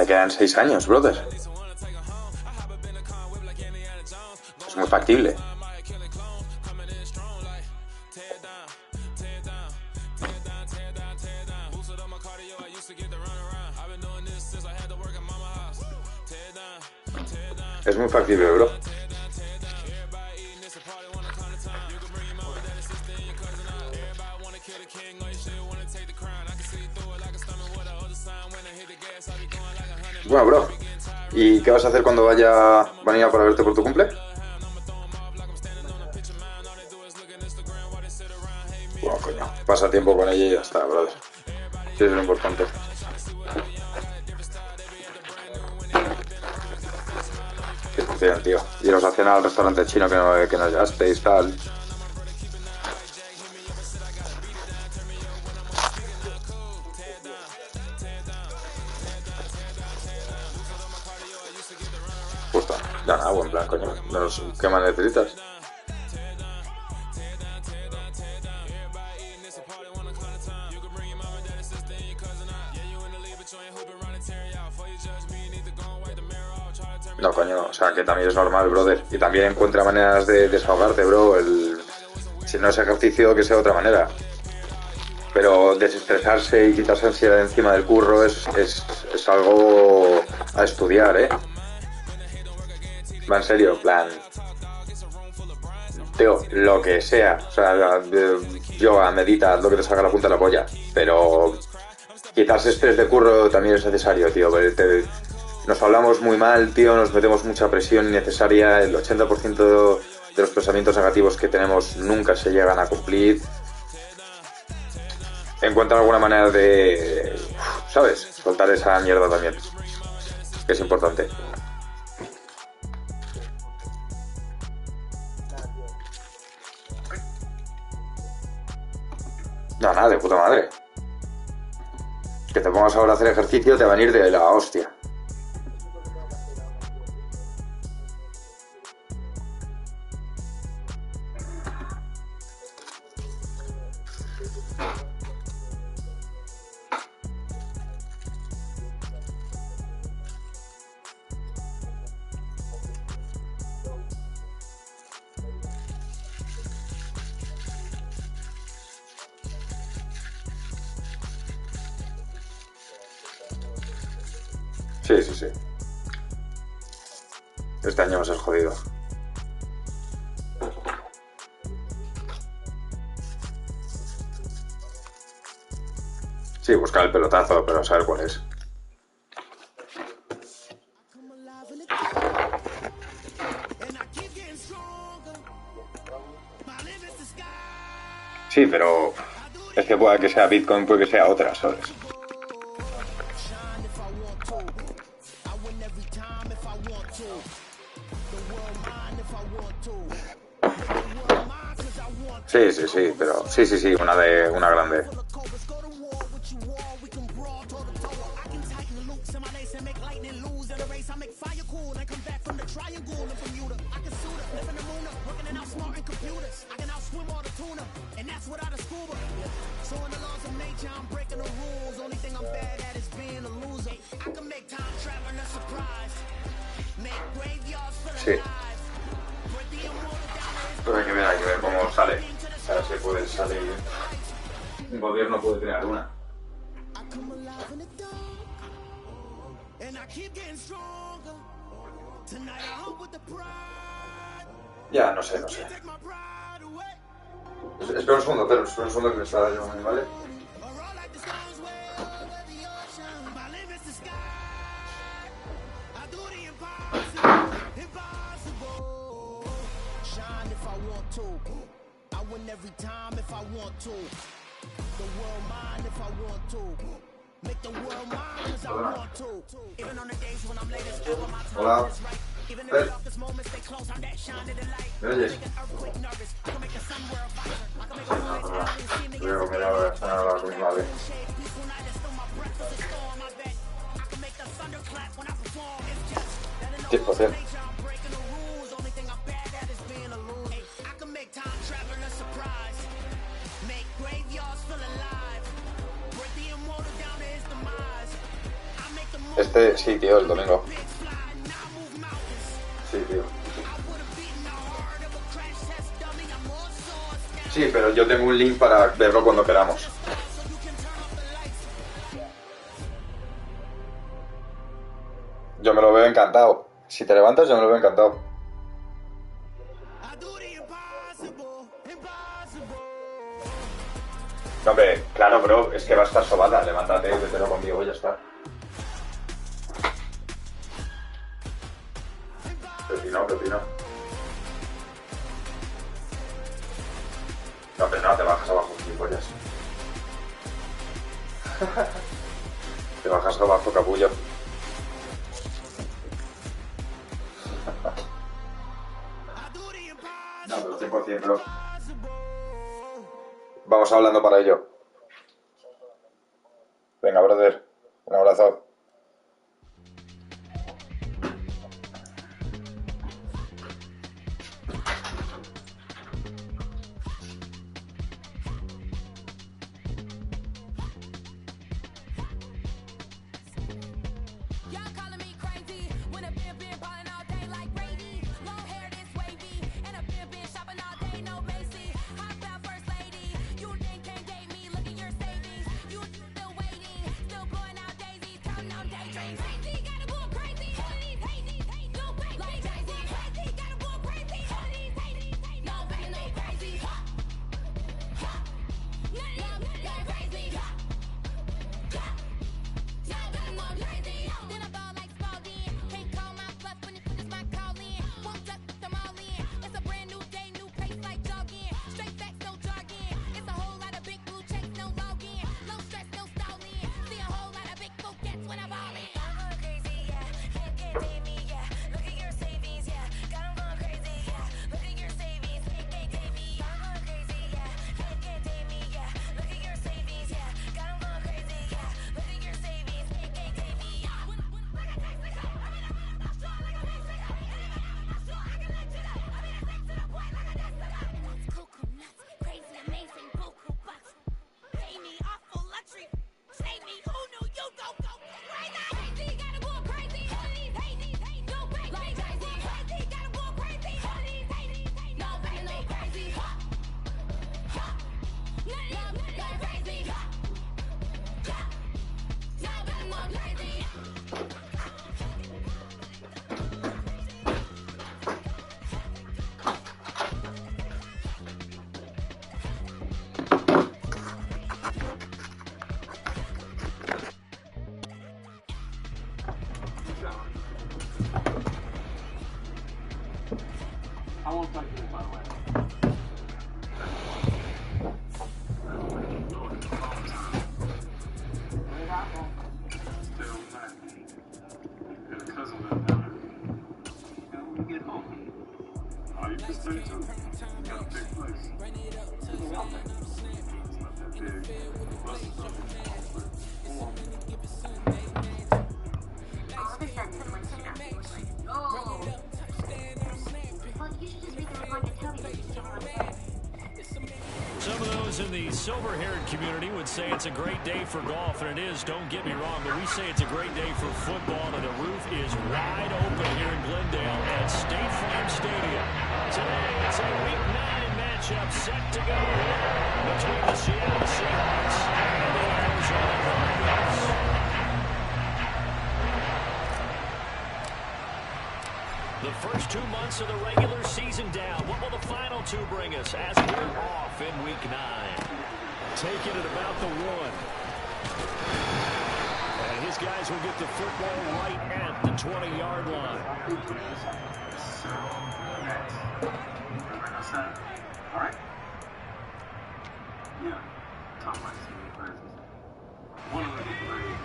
Te quedan 6 años, brother. Es muy factible. Es muy factible, bro. Bueno, bro, ¿y qué vas a hacer cuando van a ir para verte por tu cumple? Bueno, coño, pasa tiempo con ella y ya está, brother. Sí, es lo importante. Qué función, tío. Iros a cenar al restaurante chino que nos llevasteis, tal. Justo. Ya nada, buen plan, coño. ¿Qué más necesitas? No, coño, o sea, que también es normal, brother. Y también encuentra maneras de desahogarte, bro. Si no es ejercicio, que sea de otra manera. Pero desestresarse y quitarse ansiedad de encima del curro es algo a estudiar, ¿eh? Va en serio, en plan... Tío, lo que sea. O sea, yoga, medita, lo que te salga la punta de la polla. Pero quitarse estrés de curro también es necesario, tío. Nos hablamos muy mal, tío, nos metemos mucha presión innecesaria. El 80% de los pensamientos negativos que tenemos nunca se llegan a cumplir. Encuentra alguna manera de, ¿sabes? Soltar esa mierda también, que es importante. No, nada, de puta madre. Que te pongas ahora a hacer ejercicio te van a ir de la hostia. Sí, sí, sí. Este año va a ser jodido. Sí, buscar el pelotazo, pero saber cuál es. Sí, pero es que pueda que sea Bitcoin, puede que sea otra, ¿sabes? Sí, sí, sí, pero sí, una grande. Sí. Pues hay que ver cómo sale. A ver si puede salir. Un gobierno puede crear una. Ya, no sé. Espera un segundo, Pedro, espera un segundo que me está llamando, ¿vale? Hola. Pedro. ¿Me oyes? Creo que me voy a hablar con mi madre. Sí, por cierto. Sí, tío, el domingo. Sí, tío. Sí, pero yo tengo un link para verlo cuando queramos. Yo me lo veo encantado. Si te levantas, yo me lo veo encantado. No, hombre, claro, bro, es que va a estar sobada. Levántate, vételo conmigo y ya está. Pepino, pepino. No, pero no, te bajas abajo, gilipollas. Te bajas abajo, capullo. No, pero 100%, bro. Vamos hablando para ello. Venga, brother. Un abrazo. I won't touch this, by the way. Still mad. And a cousin lived down there. And when we get home, oh, you can stay too. You got a big place. It's not that big. Plus it's up in all of a sudden, someone stood up and was like, oh. Well, you should just make it like a Toby that you don't want. Some of those in the silver-haired community would say it's a great day for golf, and it is, don't get me wrong, but we say it's a great day for football, and the roof is wide open here in Glendale at State Farm Stadium. Today, it's a Week 9 matchup set to go here between the Seattle Seahawks and the Arizona Cardinals. The first 2 months of the regular season down. What will the final two bring us as we're off in Week 9? Taking it about the 1. And his guys will get the football right at the 20-yard line. all right. Yeah. Tom likes to be classes. One of them is great.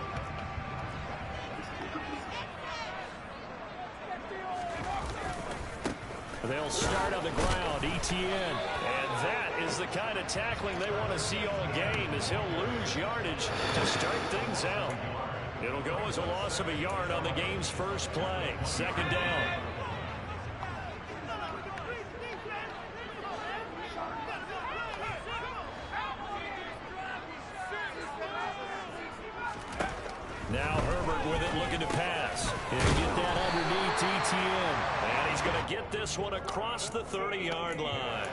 They'll start on the ground, ETN. And that is the kind of tackling they want to see all game, as he'll lose yardage to start things out. It'll go as a loss of a yard on the game's first play. Second down. Now Herbert with it, looking to pass. And get that underneath ETN. And he's going to get this one across the 30-yard line.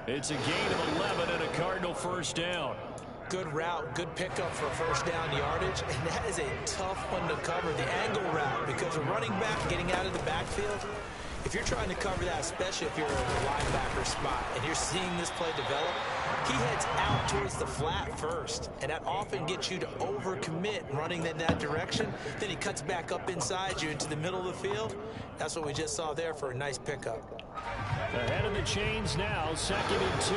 It's a gain of 11 and a Cardinal first down. Good route, good pickup for first down yardage, and that is a tough one to cover, the angle route, because a running back getting out of the backfield, if you're trying to cover that, especially if you're in the linebacker spot, and you're seeing this play develop, he heads out towards the flat first, and that often gets you to overcommit running in that direction. Then he cuts back up inside you into the middle of the field. That's what we just saw there for a nice pickup. Ahead of the chains now, 2nd and 2.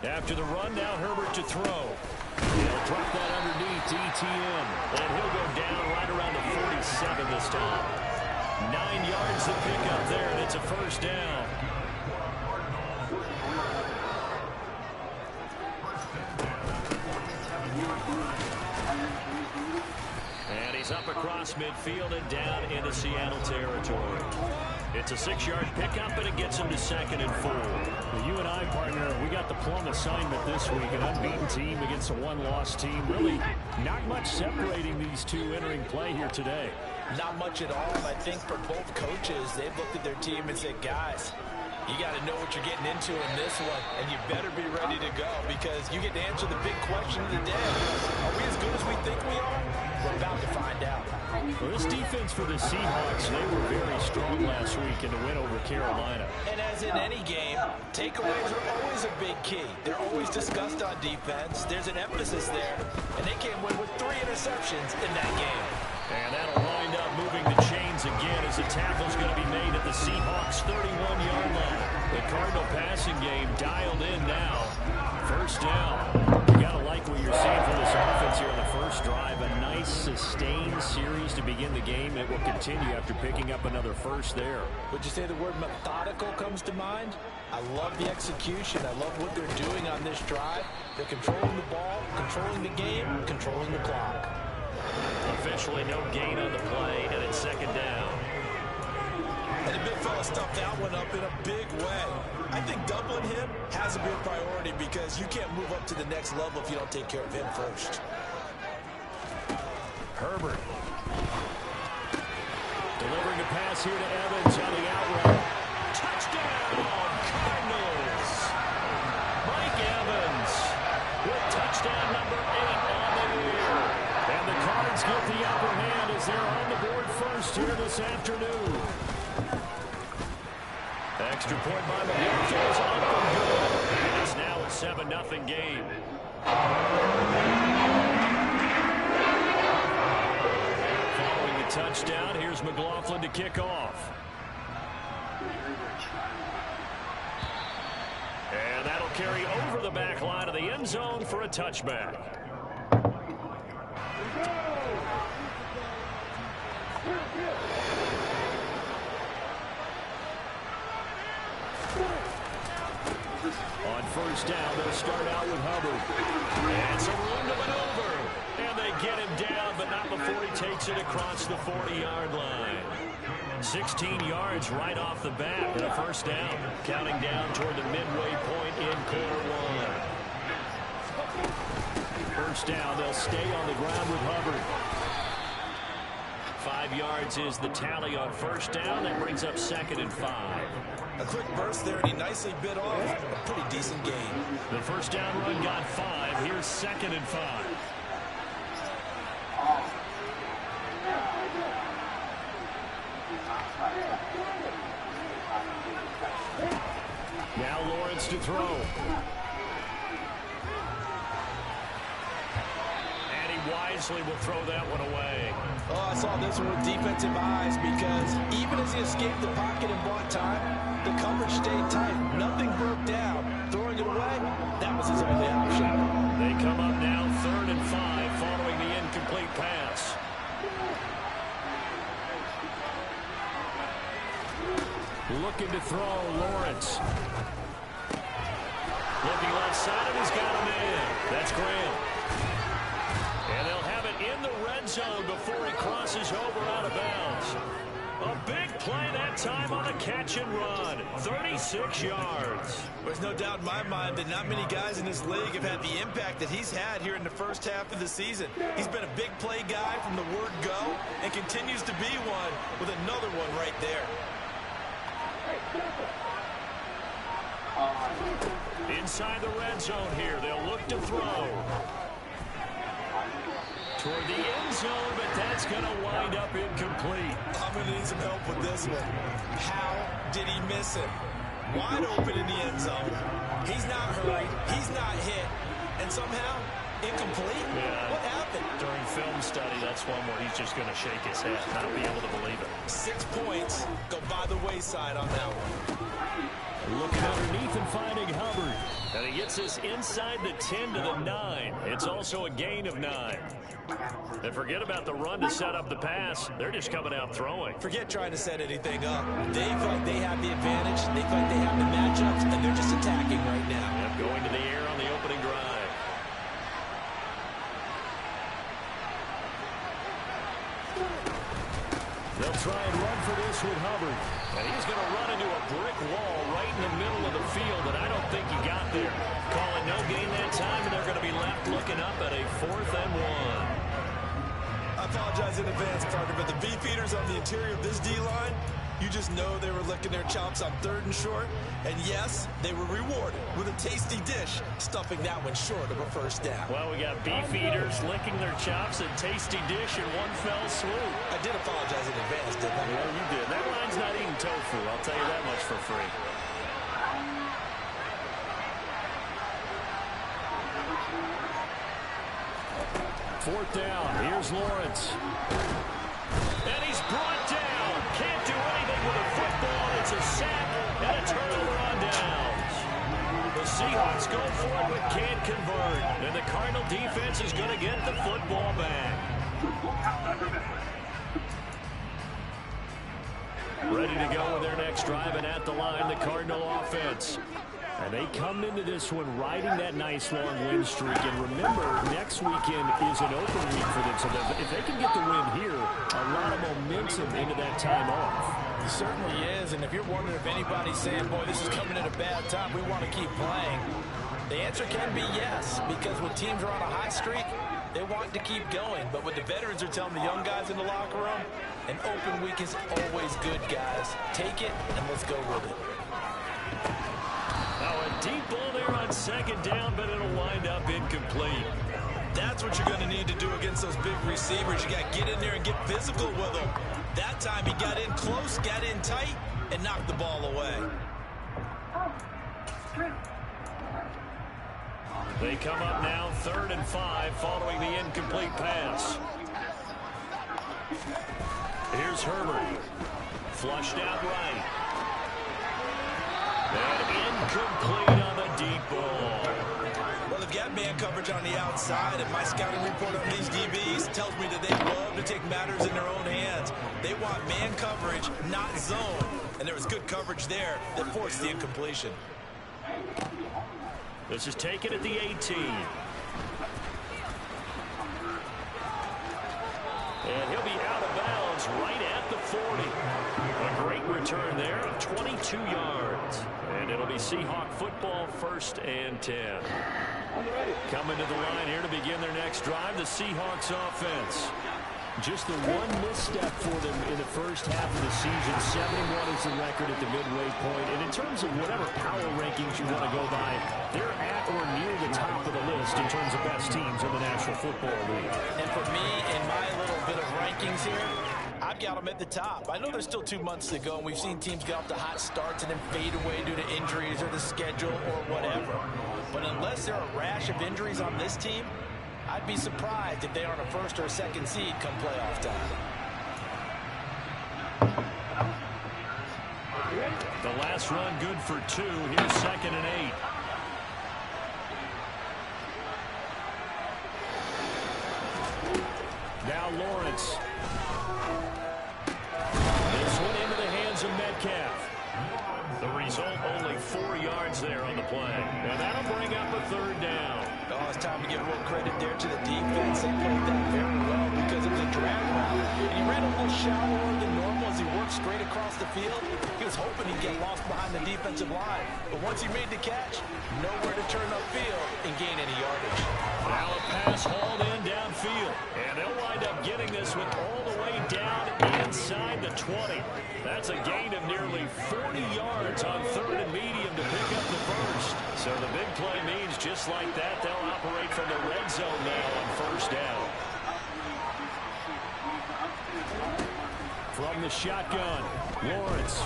After the run, now Herbert to throw. He'll drop that underneath ETN. And he'll go down right around the 47 this time. 9 yards to pick up there, and it's a first down. And he's up across midfield and down into Seattle territory. It's a 6-yard pickup, and it gets him to 2nd and 4. Well, you and I, partner, we got the plum assignment this week. An unbeaten team against a one-loss team. Really not much separating these two entering play here today. Not much at all. I think for both coaches, they've looked at their team and said, guys, you got to know what you're getting into in this one, and you better be ready to go because you get to answer the big question of the day. Are we as good as we think we are? We're about to find out. Well, this defense for the Seahawks, they were very strong last week in the win over Carolina. And as in any game, takeaways are always a big key. They're always discussed on defense. There's an emphasis there, and they came away with 3 interceptions in that game. And that'll wind up moving the chains again as the tackle's going to be made at the Seahawks' 31-yard line. The Cardinal passing game dialed in now. First down. You got to like what you're seeing from this offense here in the first drive. A nice, sustained series to begin the game. It will continue after picking up another first there. Would you say the word methodical comes to mind? I love the execution. I love what they're doing on this drive. They're controlling the ball, controlling the game, controlling the clock. Officially no gain on the play, and it's 2nd down. And the big fella stuffed that one up in a big way. I think doubling him has to be a priority because you can't move up to the next level if you don't take care of him first. Herbert. Delivering a pass here to Evans on the out route. Touchdown, Cardinals. Mike Evans with touchdown number 8 on the year. And the Cards get the upper hand as they're on the board first here this afternoon. Extra point by McLaughlin is up and good. It's now a 7-0 game. Following the touchdown, here's McLaughlin to kick off. And that'll carry over the back line of the end zone for a touchback. On first down, they'll start out with Hubbard. And some room to maneuver. And they get him down, but not before he takes it across the 40-yard line. 16 yards right off the bat and a first down. Counting down toward the midway point in quarter 1. First down, they'll stay on the ground with Hubbard. 5 yards is the tally on first down. That brings up 2nd and 5. A quick burst there, and he nicely bit off a pretty decent gain. The first down run got 5. Here's 2nd and 5. Now Lawrence to throw. And he wisely will throw that one away. Oh, I saw this one with defensive eyes because even as he escaped the pocket and bought time, the coverage stayed tight. Nothing broke down. Throwing it away, that was his only option. They come up now 3rd and 5 following the incomplete pass. Looking to throw, Lawrence. Looking left side, and he's got him in. That's Graham. And they'll have it in the red zone before he crosses over out of bounds. A big play that time on the catch and run. 36 yards. There's no doubt in my mind that not many guys in this league have had the impact that he's had here in the first half of the season. He's been a big play guy from the word go and continues to be one with another one right there. Inside the red zone here, they'll look to throw. Toward the end zone, but that's going to wind up incomplete. I'm going to need some help with this one. How did he miss it? Wide open in the end zone. He's not hurried. He's not hit. And somehow, incomplete? Yeah. What happened? During film study, that's one where he's just going to shake his head, not be able to believe it. 6 points go by the wayside on that one. Looking underneath and finding Hubbard. And he gets this inside the 10 to the 9. It's also a gain of 9. And forget about the run to set up the pass. They're just coming out throwing. Forget trying to set anything up. They feel like they have the advantage. They feel like they have the matchups, and they're just attacking right now. Yep, going to the air on the opening drive. They'll try and run for this with Hubbard. And he's going to run into a brick wall right in the middle of the field, and I don't think he got there. Calling no gain that time, and they're going to be left looking up at a 4th and 1. I apologize in advance, partner, but the beefeaters on the interior of this D-line, you just know they were licking their chops on 3rd and short. And yes, they were rewarded with a tasty dish, stuffing that one short of a first down. Well, we got beefeaters licking their chops and tasty dish in one fell swoop. I did apologize in advance, didn't I? Well, you did. That line's not eating tofu, I'll tell you that much for free. Fourth down. Here's Lawrence. And he's brought down. Can't do anything with a football. It's a sack and a turnover on downs. The Seahawks go for it but can't convert. And the Cardinal defense is going to get the football back. Ready to go with their next drive, and at the line, the Cardinal offense. And they come into this one riding that nice long win streak. And remember, next weekend is an open week for them. So if they can get the win here, a lot of momentum into that time off. It certainly is. And if you're wondering if anybody's saying, boy, this is coming at a bad time, we want to keep playing, the answer can be yes. Because when teams are on a hot streak, they want to keep going. But what the veterans are telling the young guys in the locker room, an open week is always good, guys. Take it, and let's go with it. Now a deep ball there on 2nd down, but it'll wind up incomplete. That's what you're going to need to do against those big receivers. You got to get in there and get physical with them. That time he got in close, got in tight, and knocked the ball away. They come up now 3rd and 5 following the incomplete pass. Here's Herbert. Flushed out right. And incomplete on the deep ball. Well, they've got man coverage on the outside, and my scouting report on these DBs tells me that they love to take matters in their own hands. They want man coverage, not zone. And there was good coverage there that forced the incompletion. This is taken at the 18. And he'll be out of bounds right at the 40. A great return there of 22 yards. And it'll be Seahawk football, 1st and 10. Coming to the line here to begin their next drive, the Seahawks offense. Just the one misstep for them in the first half of the season. 7-1 is the record at the midway point. And in terms of whatever power rankings you want to go by, they're at or near the top of the list in terms of best teams in the National Football League. And for me, in my little bit of rankings here, I've got them at the top. I know there's still 2 months to go, and we've seen teams get off to hot starts and then fade away due to injuries or the schedule or whatever. But unless there are a rash of injuries on this team, I'd be surprised if they aren't a 1st or a 2nd seed come playoff time. The last run good for 2. Here's 2nd and 8. Now Lawrence. This one into the hands of Metcalf. The result, only 4 yards there on the play. And that'll bring up a 3rd down. Oh, it's time to give real credit there to the defense. They played that very well because it was a drag route. And he ran a little shallower than normal as he worked looked straight across the field. He was hoping he'd get lost behind the defensive line. But once he made the catch, nowhere to turn upfield and gain any yardage. Now a pass hauled in downfield. And they'll wind up getting this one all the way down inside the 20. That's a gain of nearly 40 yards on 3rd and medium to pick up the first. So the big play means just like that, they'll operate from the red zone now on 1st down. From the shotgun, Lawrence.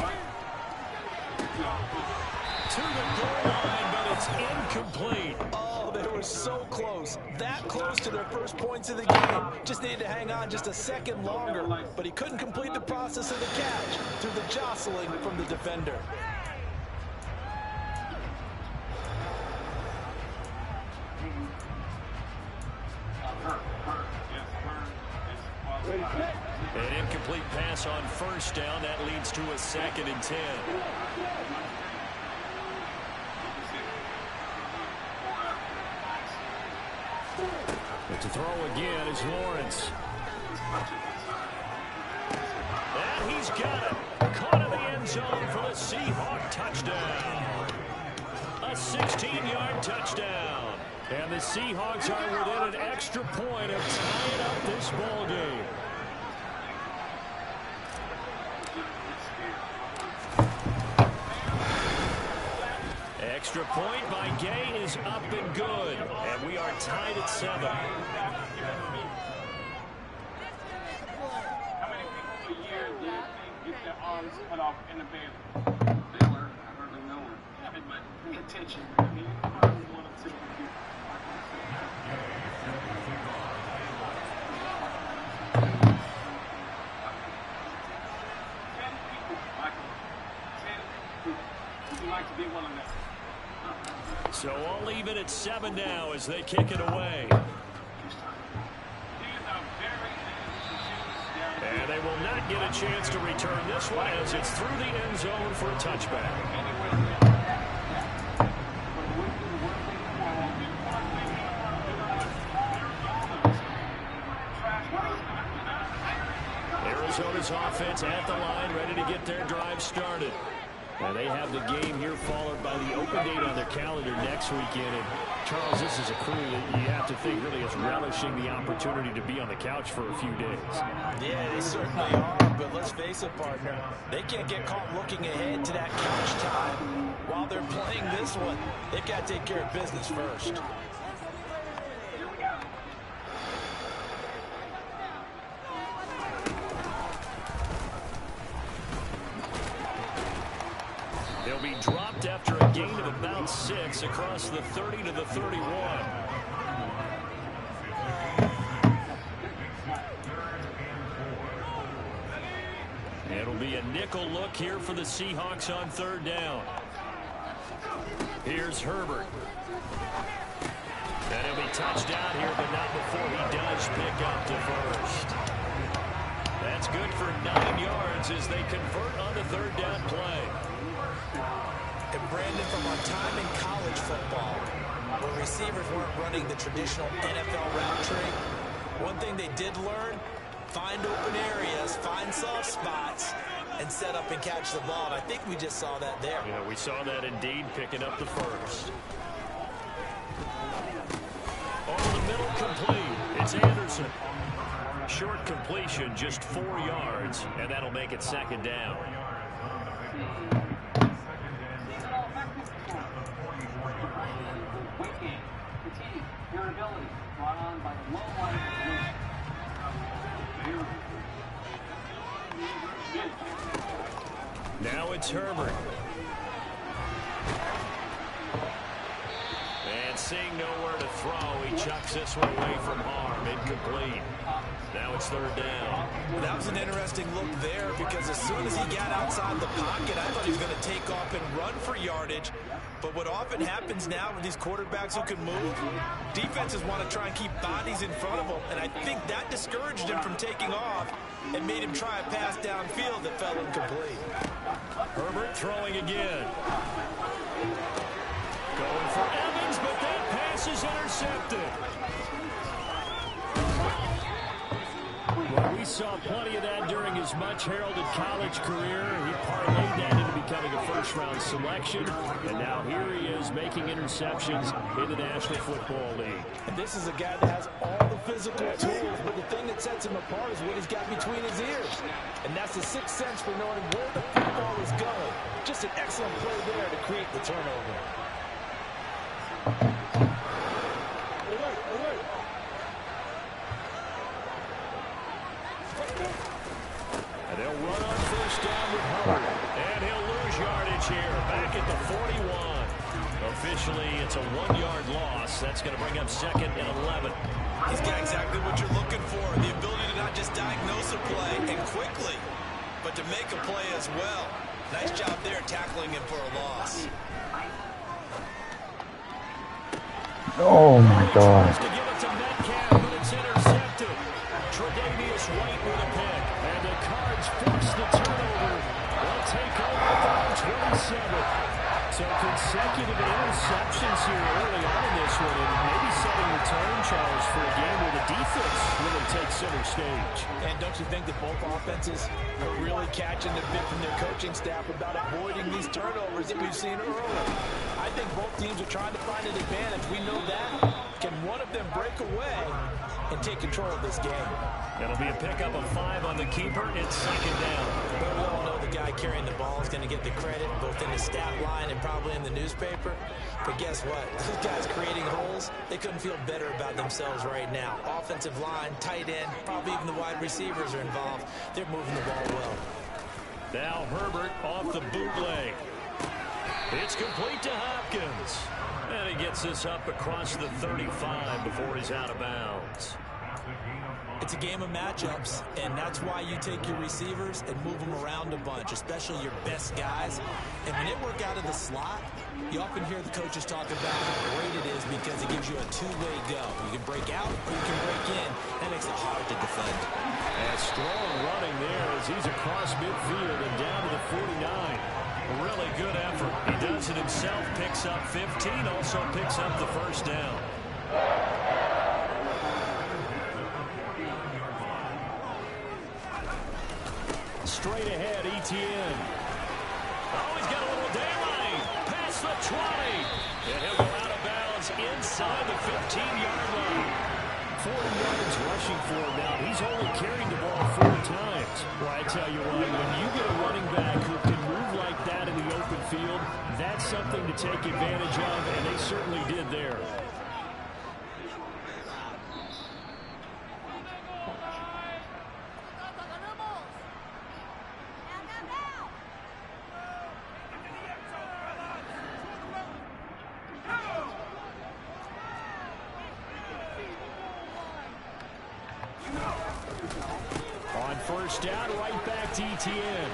To the goal line, but it's incomplete. Oh, they were so close. That close to their first points of the game. Just needed to hang on just a second longer. But he couldn't complete the process of the catch through the jostling from the defender. An incomplete pass on 1st down. That leads to a 2nd and 10. But to throw again is Lawrence. And he's got it. Caught in the end zone for the Seahawks touchdown. A 16-yard touchdown. And the Seahawks are within an extra point of tying up this ball game. Extra point by Gay is up and good. And we are tied at 7. How many people a year do you think get their arms cut off in the bed? Baylor, I hardly know her. Yeah, but pay attention. I mean, you probably one or two people. Would you like to be one of them? So I'll leave it at 7 now as they kick it away. And they will not get a chance to return this one as it's through the end zone for a touchback. Arizona's offense at the line, ready to get their drive started. And they have the game here followed by the open date on their calendar next weekend. And Charles, this is a crew that you have to think really is relishing the opportunity to be on the couch for a few days. Yeah, they certainly are, but let's face it, partner. They can't get caught looking ahead to that couch time while they're playing this one. They've got to take care of business first. They'll be dropped after a gain of about 6 across the 30 to the 31. It'll be a nickel look here for the Seahawks on 3rd down. Here's Herbert. And he'll be touched out here, but not before he does pick up the first. That's good for 9 yards as they convert on the 3rd down play. And Brandon, from our time in college football, where receivers weren't running the traditional NFL route tree, one thing they did learn, find open areas, find soft spots, and set up and catch the ball. And I think we just saw that there. Yeah, we saw that indeed, picking up the first. Over the middle, complete. It's Anderson. Short completion, just 4 yards, and that'll make it 2nd down. Irritability brought on by the low light pollution. Now it's Herbert. And seeing nowhere to throw, he chucks this one away from harm. Incomplete. Now it's 3rd down. That was an interesting look there because as soon as he got outside the pocket, I thought he was going to take off and run for yardage. But what often happens now with these quarterbacks who can move, defenses want to try and keep bodies in front of them. And I think that discouraged him from taking off and made him try a pass downfield that fell incomplete. Herbert throwing again. Going for Evans, but that pass is intercepted. Well, we saw plenty of that during his much-heralded college career. He parlayed that into becoming a first-round selection, and now here he is making interceptions in the National Football League. And this is a guy that has all the physical tools, but the thing that sets him apart is what he's got between his ears. And that's the sixth sense for knowing where the football is going. Just an excellent play there to create the turnover. And they'll run on first down with Hubbard. And he'll lose yardage here, back at the 41. Officially, it's a 1-yard loss. That's going to bring up 2nd and 11. He's got exactly what you're looking for, the ability to not just diagnose a play and quickly, but to make a play as well. Nice job there tackling him for a loss. Oh my God. To give it to Metcalf, but it's intercepted. Tre'Davious White with a pick. And the Cards force the turnover. They'll take over from 27. So consecutive interceptions here early on in this one, and maybe setting the tone, Charles, for a game where the defense really takes center stage. And don't you think that both offenses are really catching the bit from their coaching staff about avoiding these turnovers that we've seen early? I think both teams are trying to find an advantage. We know that. Can one of them break away and take control of this game? It'll be a pickup of 5 on the keeper. It's 2nd down. But we all know the guy carrying the ball is going to get the credit both in the stat line and probably in the newspaper. But guess what? Those guys creating holes, they couldn't feel better about themselves right now. Offensive line, tight end, probably even the wide receivers are involved. They're moving the ball well. Now Herbert off the bootleg. It's complete to Hopkins. And he gets this up across the 35 before he's out of bounds. It's a game of matchups, and that's why you take your receivers and move them around a bunch, especially your best guys. And when they work out of the slot, you often hear the coaches talk about how great it is because it gives you a two-way go. You can break out or you can break in. That makes it hard to defend. And strong running there as he's across midfield and down to the 49. A really good effort. He does it himself, picks up 15, also picks up the first down. Straight ahead, Etienne. Oh, he's got a little daylight. Past the 20. And he'll go out of bounds inside the 15-yard line. 40 yards rushing for him now. He's only carried the ball 4 times. Well, I tell you what, when you get a running back who can move like that in the open field, that's something to take advantage of, and they certainly did there. On first down, right back to Etienne.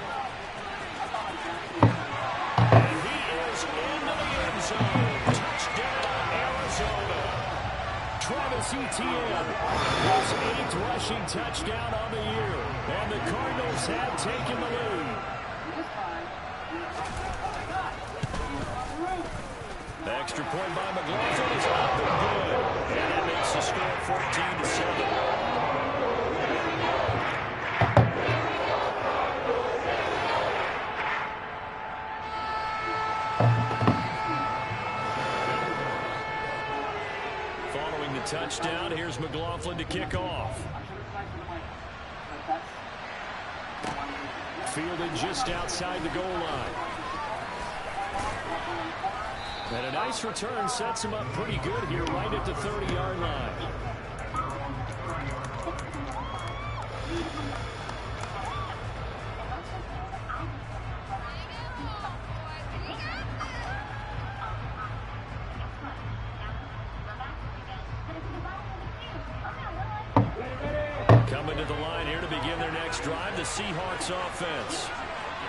And he is into the end zone. Touchdown, Arizona. Travis Etienne, his 8th rushing touchdown on the year. And the Cardinals have taken the lead. Extra point by McLaughlin is up and good. And that makes the score 14-7. Following the touchdown, here's McLaughlin to kick off. Fielded just outside the goal line. And a nice return sets him up pretty good here right at the 30-yard line. Coming to the line here to begin their next drive, the Seahawks offense.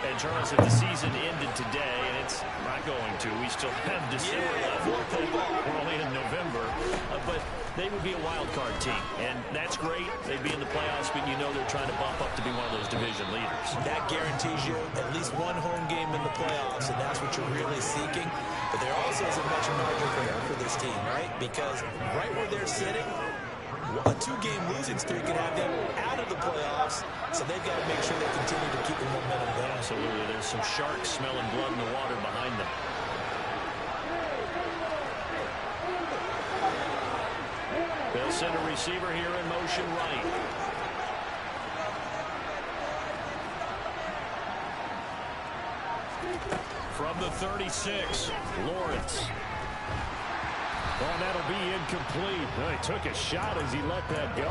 And Charles, if the season ended today, and it's not going to, we still have December left. We're only in November, but they would be a wild card team, and that's great. They'd be in the playoffs, but you know they're trying to bump up to be one of those division leaders. That guarantees you at least one home game in the playoffs, and that's what you're really seeking. But there also isn't much margin for error for this team, right? Because right where they're sitting, A 2-game losing streak could have them out of the playoffs, so they've got to make sure they continue to keep the momentum going. Absolutely. There's some sharks smelling blood in the water behind them. They'll send a receiver here in motion right. From the 36, Lawrence. Well, that'll be incomplete. Well, he took a shot as he let that go.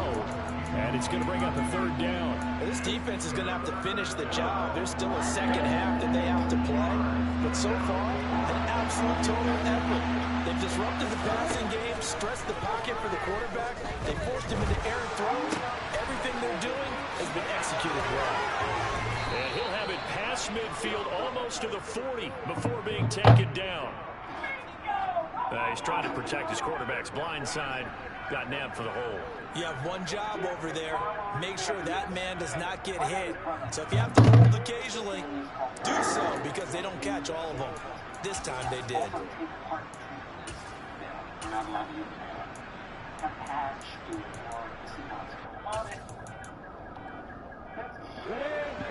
And it's going to bring up a 3rd down. This defense is going to have to finish the job. There's still a second half that they have to play. But so far, an absolute total effort. They've disrupted the passing game, stressed the pocket for the quarterback. They forced him into errant throws. Everything they're doing has been executed well. And he'll have it past midfield almost to the 40 before being taken down. He's trying to protect his quarterback's blind side. Got nabbed for the hole. You have one job over there. Make sure that man does not get hit. So if you have to hold occasionally, do so because they don't catch all of them. This time they did.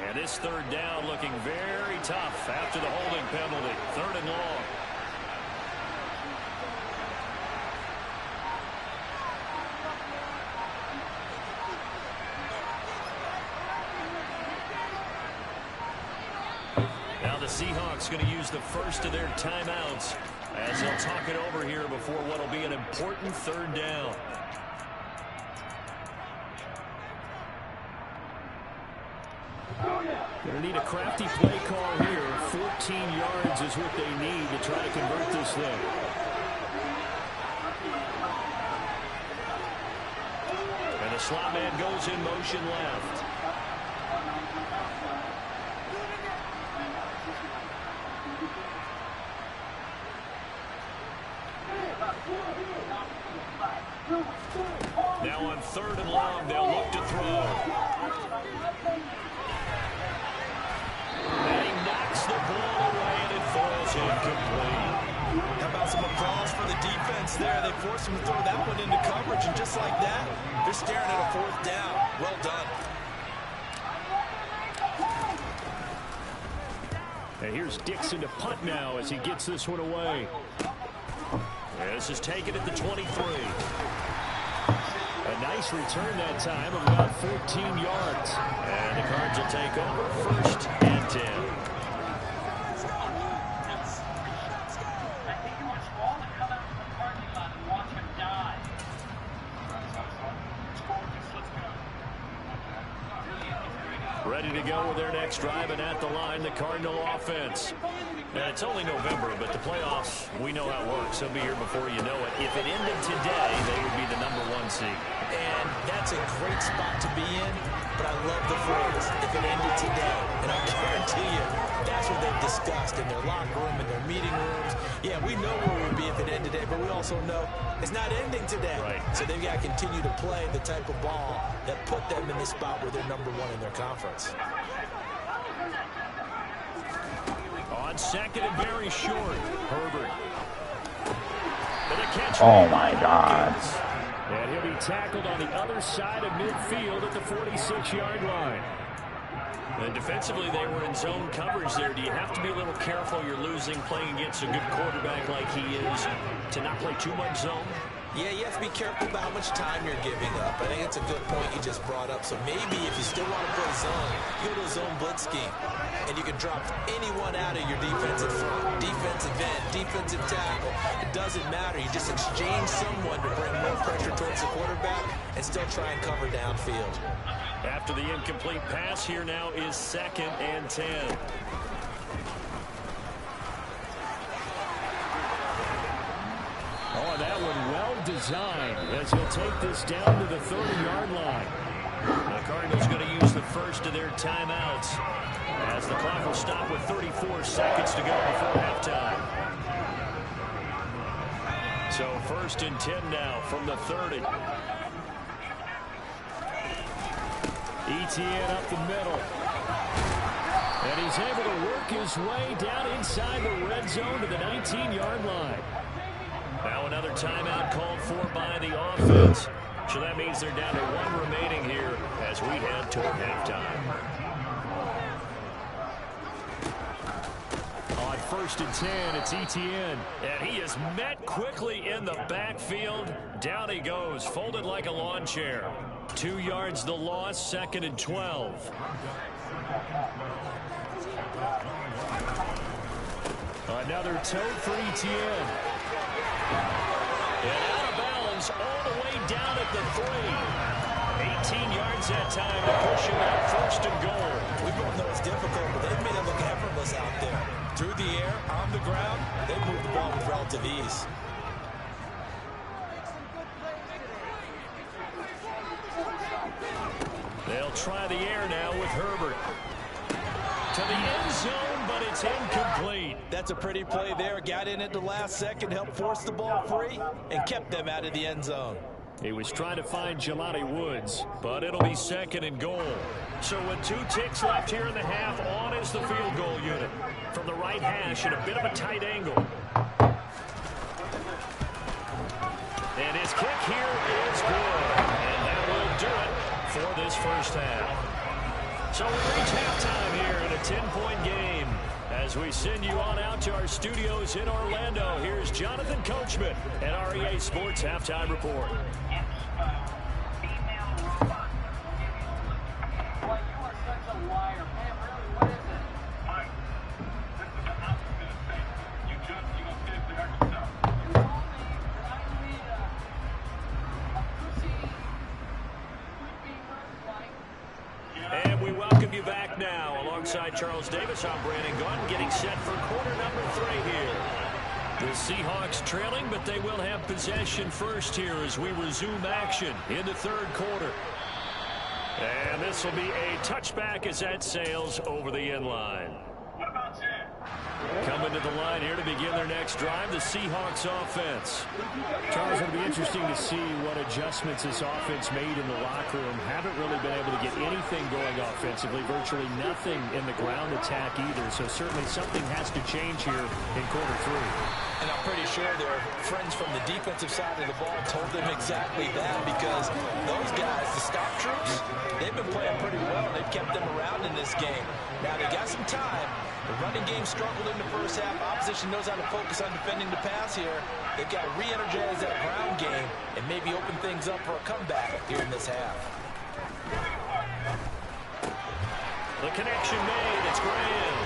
And this 3rd down looking very tough after the holding penalty. 3rd and long. Now the Seahawks going to use the first of their timeouts as they'll talk it over here before what will be an important 3rd down. Going to need a crafty play call here. 14 yards is what they need to try to convert this thing. And the slot man goes in motion left. Now on 3rd and long, they'll look to throw. And he knocks the ball away, and it falls incomplete. How about some applause for the defense there? They forced him to throw that one into coverage, and just like that, they're staring at a 4th down. Well done. And here's Dixon to punt now as he gets this one away. This is taken at the 23. A nice return that time of about 14 yards. And the Cards will take over 1st and 10. Ready to go with their next drive, and at the line, the Cardinal offense. And it's only November, but the playoffs, we know how it works. They'll be here before you know it. If it ended today, they would be the #1 seed. And that's a great spot to be in, but I love the phrase, if it ended today. And I guarantee you, that's what they've discussed in their locker room, in their meeting rooms. Yeah, we know where we would be if it ended today, but we also know it's not ending today. Right. So they've got to continue to play the type of ball that put them in the spot where they're #1 in their conference. On 2nd and very short, Herbert. And a catch. Oh my God. And he'll be tackled on the other side of midfield at the 46-yard line. And defensively, they were in zone coverage there. Do you have to be a little careful? You're losing, playing against a good quarterback like he is, to not play too much zone? Yeah, you have to be careful about how much time you're giving up. I think it's a good point you just brought up. So maybe if you still want to play zone, you go to a zone blitz scheme. And you can drop anyone out of your defensive front, defensive end, defensive tackle. It doesn't matter. You just exchange someone to bring more pressure towards the quarterback and still try and cover downfield. After the incomplete pass, here now is 2nd and 10. Oh, that one well designed as he'll take this down to the 30-yard line. The Cardinals going to use the first of their timeouts as the clock will stop with 34 seconds to go before halftime. So 1st and 10 now from the 30. ETN up the middle. And he's able to work his way down inside the red zone to the 19-yard line. Now another timeout called for by the offense. So that means they're down to 1 remaining here as we head toward halftime. On 1st and 10, it's Etienne. And he is met quickly in the backfield. Down he goes, folded like a lawn chair. 2 yards the loss, 2nd and 12. Another tote for Etienne. And out of bounds all the way down at the 3. 18 yards that time to push him out 1st and goal. We both know it's difficult, but they've made it look effortless out there. Through the air, on the ground, they move the ball with relative ease. They'll try the air now with Herbert. To the end zone, but it's incomplete. That's a pretty play there. Got in at the last second, helped force the ball free, and kept them out of the end zone. He was trying to find Jelani Woods, but it'll be 2nd and goal. So with 2 ticks left here in the half, on is the field goal unit. From the right hash at a bit of a tight angle. And his kick here is good. And that will do it for this first half. So we reach halftime here in a 10-point game. As we send you on out to our studios in Orlando, here's Jonathan Coachman at REA Sports Halftime Report. And we welcome you back now. Alongside Charles Davis, I'm Brandon Gunn, getting set for quarter number 3 here. The Seahawks trailing, but they will have possession first here as we resume action in the 3rd quarter. And this will be a touchback as that sails over the end line. Coming to the line here to begin their next drive, the Seahawks offense. Charles, it'll be interesting to see what adjustments this offense made in the locker room. Haven't really been able to get anything going offensively, virtually nothing in the ground attack either. So certainly something has to change here in quarter 3. And I'm pretty sure their friends from the defensive side of the ball told them exactly that, because those guys, the stop troops, they've been playing pretty well. They've kept them around in this game. Now they got some time. The running game struggled in the first half. Opposition knows how to focus on defending the pass here. They've got to re-energize that ground game and maybe open things up for a comeback here in this half. The connection made. It's Graham.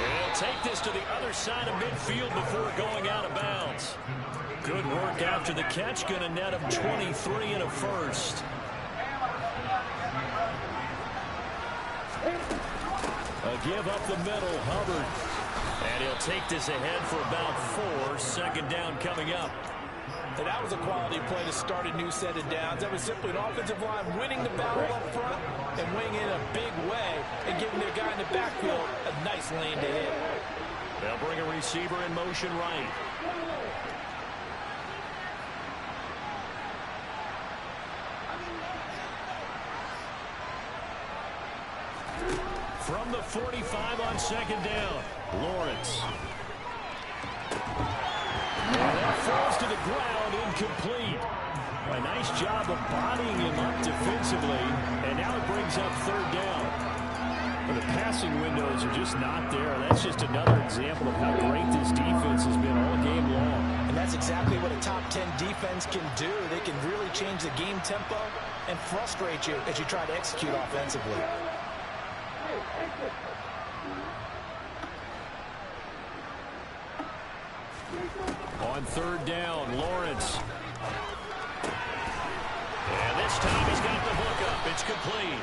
And he'll take this to the other side of midfield before going out of bounds. Good work after the catch. Going to net him 23 and a first. A give up the middle, Hubbard. And he'll take this ahead for about 4. 2nd down coming up. And that was a quality play to start a new set of downs. That was simply an offensive line winning the battle up front and winning in a big way and giving their guy in the backfield a nice lane to hit. They'll bring a receiver in motion right. From the 45 on 2nd down, Lawrence. And that falls to the ground, incomplete. A nice job of bodying him up defensively, and now it brings up 3rd down. But the passing windows are just not there. That's just another example of how great this defense has been all game long. And that's exactly what a top 10 defense can do. They can really change the game tempo and frustrate you as you try to execute offensively. On 3rd down, Lawrence. And this time he's got the hook up. It's complete.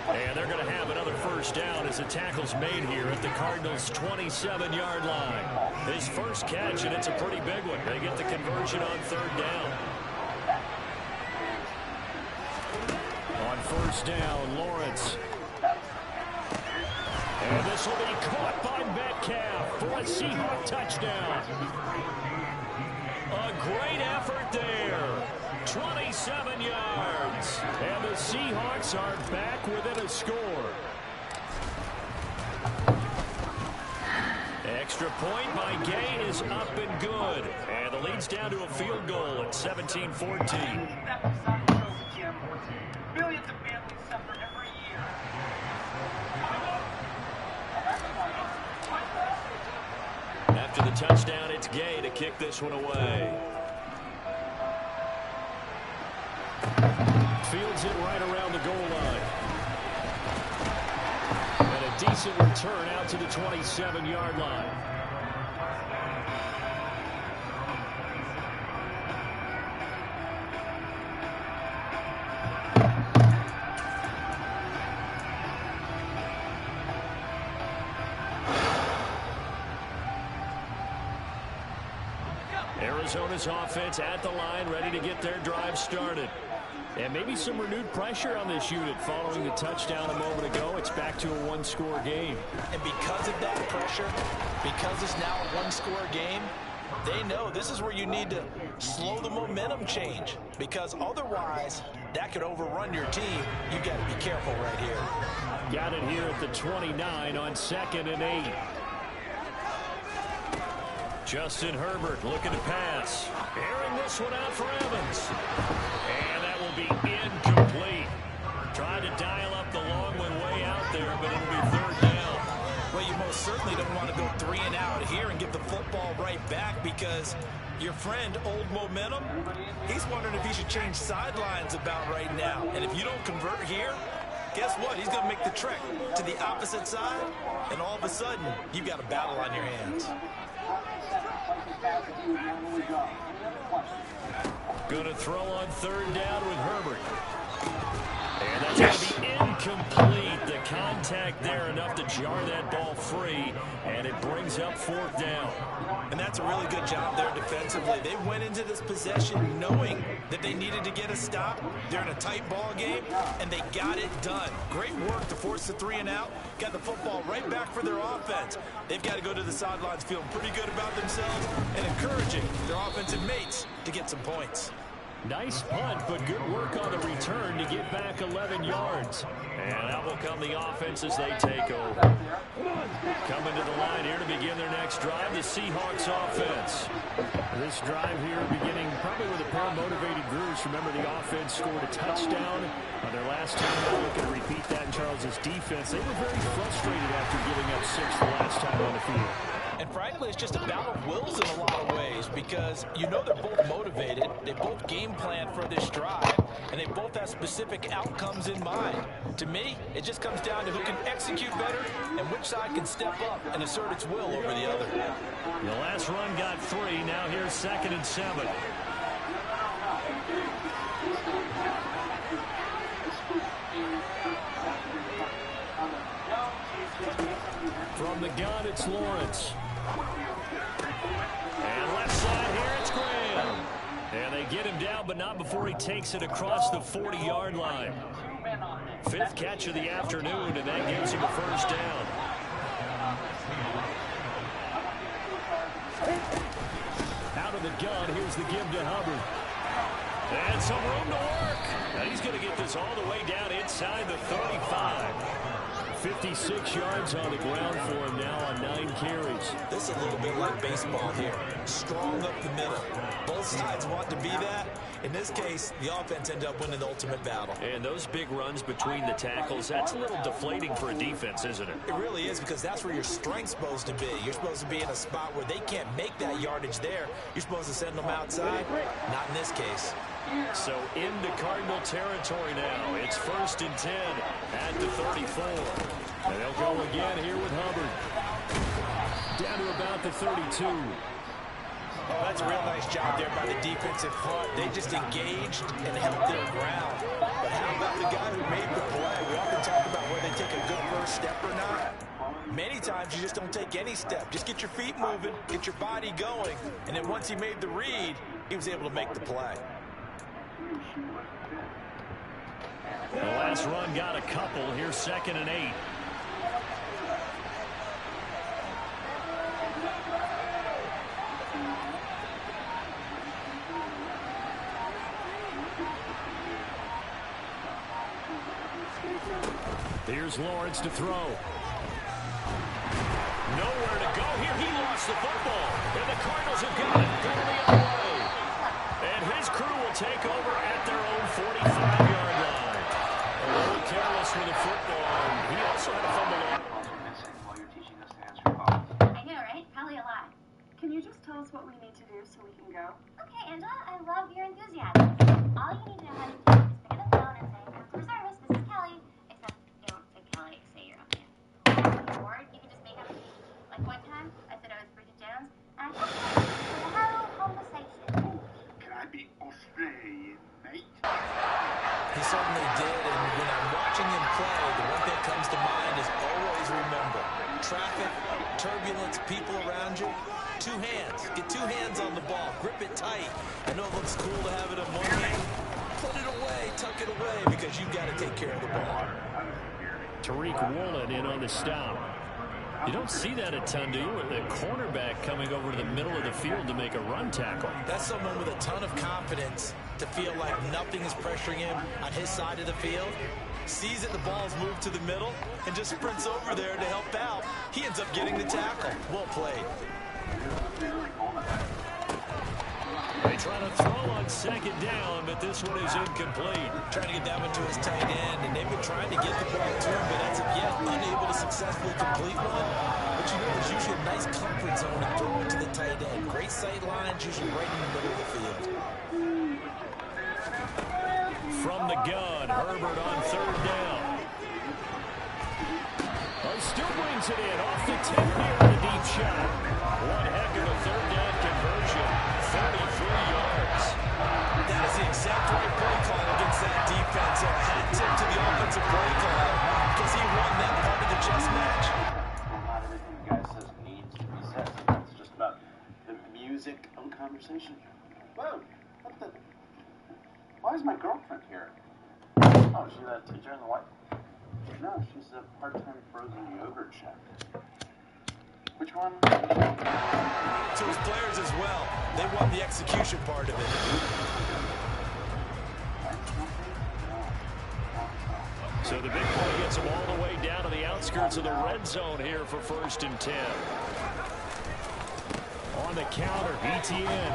And they're going to have another first down as the tackle's made here at the Cardinals' 27-yard line. His first catch, and it's a pretty big one. They get the conversion on 3rd down. On 1st down, Lawrence. And this will be caught by Metcalf for a Seahawk touchdown. A great effort there. 27 yards. And the Seahawks are back within a score. Extra point by Gay is up and good. And the lead's down to a field goal at 17-14. the touchdown, it's Gay to kick this one away. Fields it right around the goal line. And a decent return out to the 27-yard line. Arizona's offense at the line, ready to get their drive started. And maybe some renewed pressure on this unit following the touchdown a moment ago. It's back to a one-score game. And because of that pressure, because it's now a one-score game, they know this is where you need to slow the momentum change, because otherwise that could overrun your team. You got to be careful right here. Got it here at the 29 on 2nd and 8. Justin Herbert looking to pass. Airing this one out for Evans. And that will be incomplete. Tried to dial up the long one way out there, but it'll be 3rd down. Well, you most certainly don't want to go 3 and out here and give the football right back, because your friend, Old Momentum, he's wondering if he should change sidelines about right now. And if you don't convert here, guess what? He's going to make the trek to the opposite side, and all of a sudden, you've got a battle on your hands. Going to throw on 3rd down with Herbert. And that's going to be incomplete. The contact there enough to jar that ball free, and it brings up 4th down. And that's a really good job there defensively. They went into this possession knowing that they needed to get a stop. They're in a tight ball game, and they got it done. Great work to force the 3 and out. Got the football right back for their offense. They've got to go to the sidelines feeling pretty good about themselves and encouraging their offensive mates to get some points. Nice punt, but good work on the return to get back 11 yards. And out will come the offense as they take over. Coming to the line here to begin their next drive, the Seahawks offense. This drive here beginning probably with a pair of motivated groups. Remember, the offense scored a touchdown on their last time out. Looking to repeat that in Charles's defense. They were very frustrated after giving up 6 the last time on the field. And frankly, it's just a battle of wills in a lot of ways, because you know they're both motivated, they both game plan for this drive, and they both have specific outcomes in mind. To me, it just comes down to who can execute better and which side can step up and assert its will over the other. The last run got 3. Now here's 2nd and 7. From the gun, it's Lawrence. And left side here, it's Graham. And they get him down, but not before he takes it across the 40-yard line. 5th catch of the afternoon, and that gives him a 1st down. Out of the gun, here's the give to Hubbard. And some room to work. And he's going to get this all the way down inside the 35. 56 yards on the ground for him now on 9 carries. This is a little bit like baseball here. Strong up the middle. Both sides want to be that. In this case, the offense ended up winning the ultimate battle. And those big runs between the tackles, that's a little deflating for a defense, isn't it? It really is, because that's where your strength's supposed to be. You're supposed to be in a spot where they can't make that yardage there. You're supposed to send them outside. Not in this case. So into Cardinal territory now. It's 1st and 10 at the 34. And they'll go again here with Hubbard. Down to about the 32. Well, that's a real nice job there by the defensive front. They just engaged and held their ground. But how about the guy who made the play? We often talk about whether they take a good first step or not. Many times you just don't take any step. Just get your feet moving, get your body going, and then once he made the read, he was able to make the play. The last run got a couple. Here's 2nd and 8. Here's Lawrence to throw. Nowhere to go here. He lost the football. And the Cardinals have got it. Going the other way. And his crew will take over at their own 45-yard line. A little careless with the football. He also had a fumble. I know, right? Probably a lot. He certainly did, and when I'm watching him play, the one thing that comes to mind is always remember. Traffic, turbulence, people around you. Two hands. Get two hands on the ball. Grip it tight. I know it looks cool to have it in one hand. Put it away, tuck it away, because you've got to take care of the ball. Tariq Woolen in on the stop. You don't see that a ton, do you? With the cornerback coming over to the middle of the field to make a run tackle. That's someone with a ton of confidence to feel like nothing is pressuring him on his side of the field. Sees that the ball's moved to the middle and just sprints over there to help out. He ends up getting the tackle. Well played. They try to throw on second down, but this one is incomplete. Trying to get that one to his tight end, and they've been trying to get the ball to him, but as of yet, unable to successfully complete one. But you know, there's usually a nice comfort zone in throwing to the tight end. Great sight lines, usually right in the middle of the field. From the gun, Herbert on third down. Still brings it in off the 10 here in the deep shot. One heck of a third down conversion. 33 yards. That is the exact right play call against that defense. So hat tip to the offensive play call because he won that part of the chess match. Not everything the guy says needs to be said. It's just about the music of the conversation. Whoa, what the? Why is my girlfriend here? Oh, is she that teacher in the white? No, she's a part-time frozen yogurt chef. Which one? To his players as well. They want the execution part of it. So the big play gets them all the way down to the outskirts of the red zone here for 1st and 10. On the counter, ETN.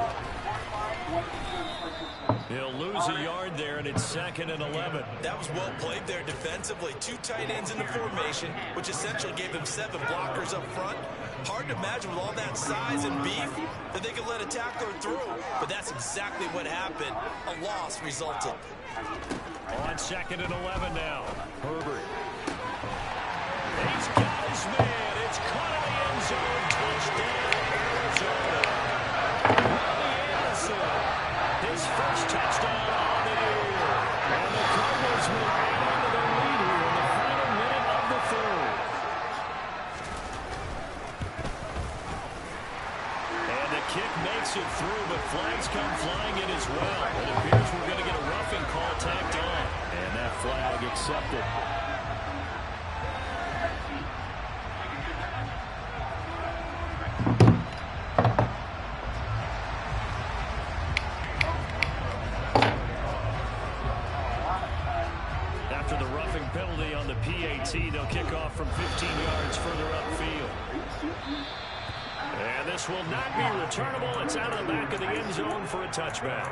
He'll lose a yard there, and it's 2nd and 11. That was well played there defensively. Two tight ends in the formation, which essentially gave them 7 blockers up front. Hard to imagine with all that size and beef that they could let a tackler through. But that's exactly what happened. A loss resulted. On 2nd and 11 now. Herbert. He's got his man. It's caught in the end zone. Touchdown, Arizona. Robbie Anderson. His first touchdown on the year. And the Cardinals will hang on to their lead here in the final minute of the third. And the kick makes it through, but flags come flying in as well. It appears we're going to get a roughing call tacked on. And that flag accepted. After the roughing penalty on the PAT, they'll kick off from 15 yards further upfield. And this will not be returnable. It's out of the back of the end zone for a touchback.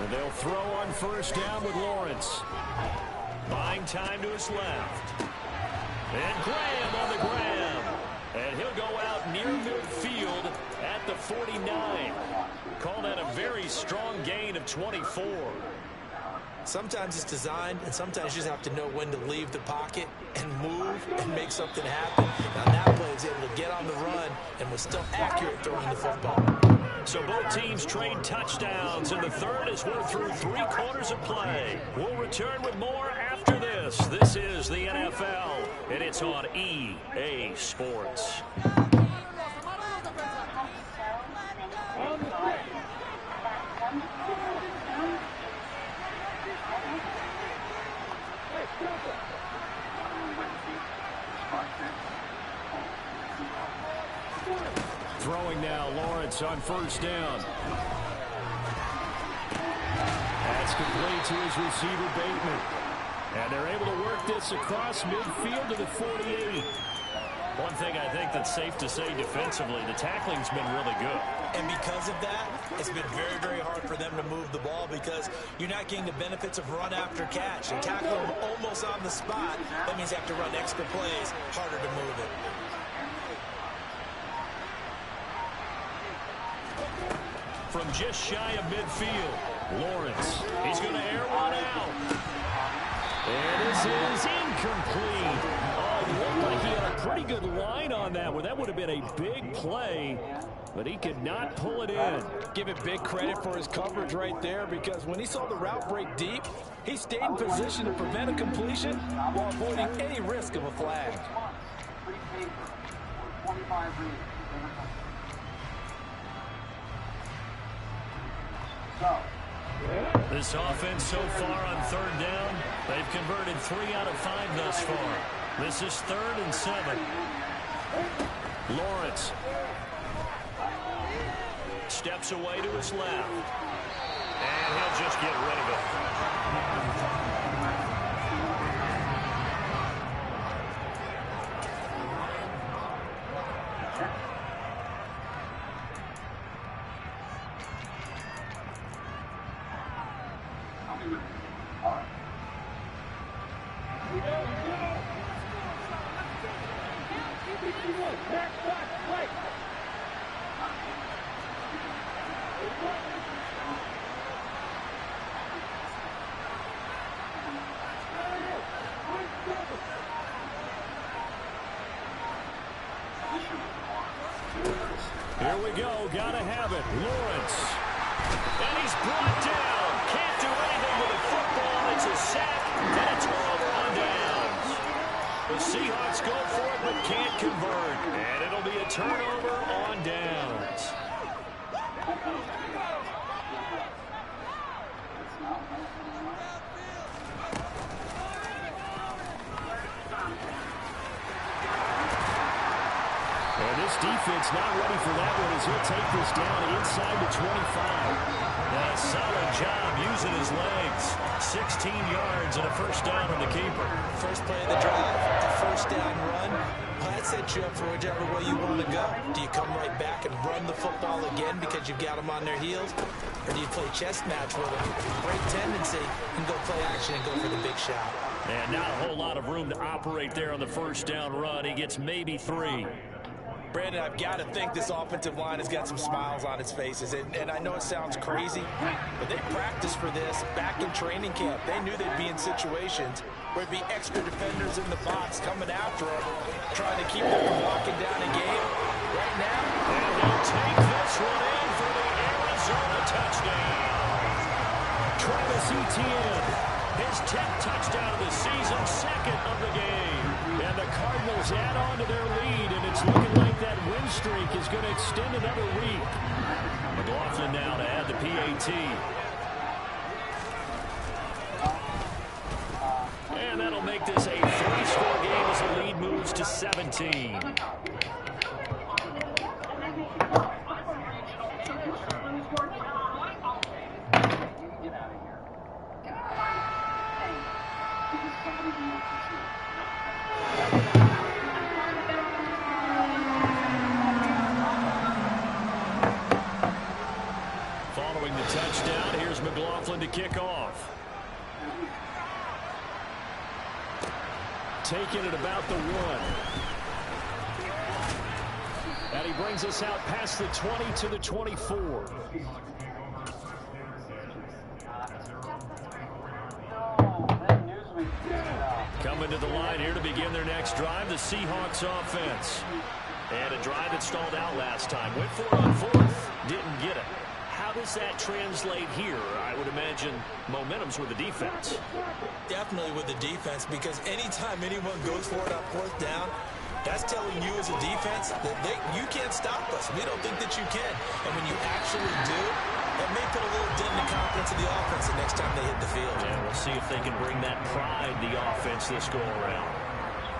And they'll throw on 1st down with Lawrence. Buying time to his left. And Graham on the ground. And he'll go out near midfield at the 49. Call that a very strong gain of 24. Sometimes it's designed, and sometimes you just have to know when to leave the pocket and move and make something happen. Now that play was able to get on the run and was still accurate throwing the football. So both teams trade touchdowns in the third as we're through 3 quarters of play. We'll return with more after this. This is the NFL, and it's on EA Sports. Throwing now, Lawrence on 1st down. That's complete to his receiver, Bateman. And they're able to work this across midfield to the 48. One thing I think that's safe to say defensively, the tackling's been really good. And because of that, it's been very, very hard for them to move the ball because you're not getting the benefits of run after catch. You tackle them almost on the spot. That means you have to run extra plays, harder to move it. From just shy of midfield, Lawrence. He's going to air one out. And this is incomplete. incomplete. Oh, it looked like he had a pretty good line on that one. That would have been a big play, but he could not pull it in. Give it big credit for his coverage right there, because when he saw the route break deep, he stayed in position to prevent a completion while avoiding any risk of a flag. This offense so far on third down, they've converted 3 out of 5 thus far. This is 3rd and 7. Lawrence steps away to his left, and he'll just get rid of it. Here we go. Gotta have it. Lawrence. And he's brought down. Can't do anything with the football. It's a sack and a turnover on downs. The Seahawks go for it but can't convert. And it'll be a turnover on downs. And this defense not ready for that one as he'll take this down inside the 25. And a solid job using his legs. 16 yards and a first down on the keeper. First play of the drive, a first down run. Well, that sets you up for whichever way you want to go. Do you come right back and run the football again because you've got them on their heels? Or do you play chess match with them, break tendency, and go play action and go for the big shot? And not a whole lot of room to operate there on the first down run. He gets maybe 3. Brandon, I've got to think this offensive line has got some smiles on its faces. And I know it sounds crazy, but they practiced for this back in training camp. They knew they'd be in situations where there'd be extra defenders in the box coming after them, trying to keep them from locking down a game. Right now, and he'll take this one in for the Arizona touchdown. Travis Etienne, his 10th touchdown of the season, 2nd of the game. And the Cardinals add on to their lead, and it's looking like that win streak is going to extend another week. McLaughlin now to add the PAT. And that'll make this a 3-score game as the lead moves to 17. Following the touchdown, here's McLaughlin to kick off. Taking it about the 1. And he brings us out past the 20 to the 24. Coming to the line here to begin their next drive, the Seahawks offense. And a drive that stalled out last time. Went for it on 4th, didn't get it. How does that translate here? I would imagine momentum's with the defense. Definitely with the defense, because anytime anyone goes for it on 4th down, that's telling you as a defense that you can't stop us. We don't think that you can. And when you actually do, that may put a little dent in the confidence of the offense the next time they hit the field. Yeah, we'll see if they can bring that pride, the offense, this go-around.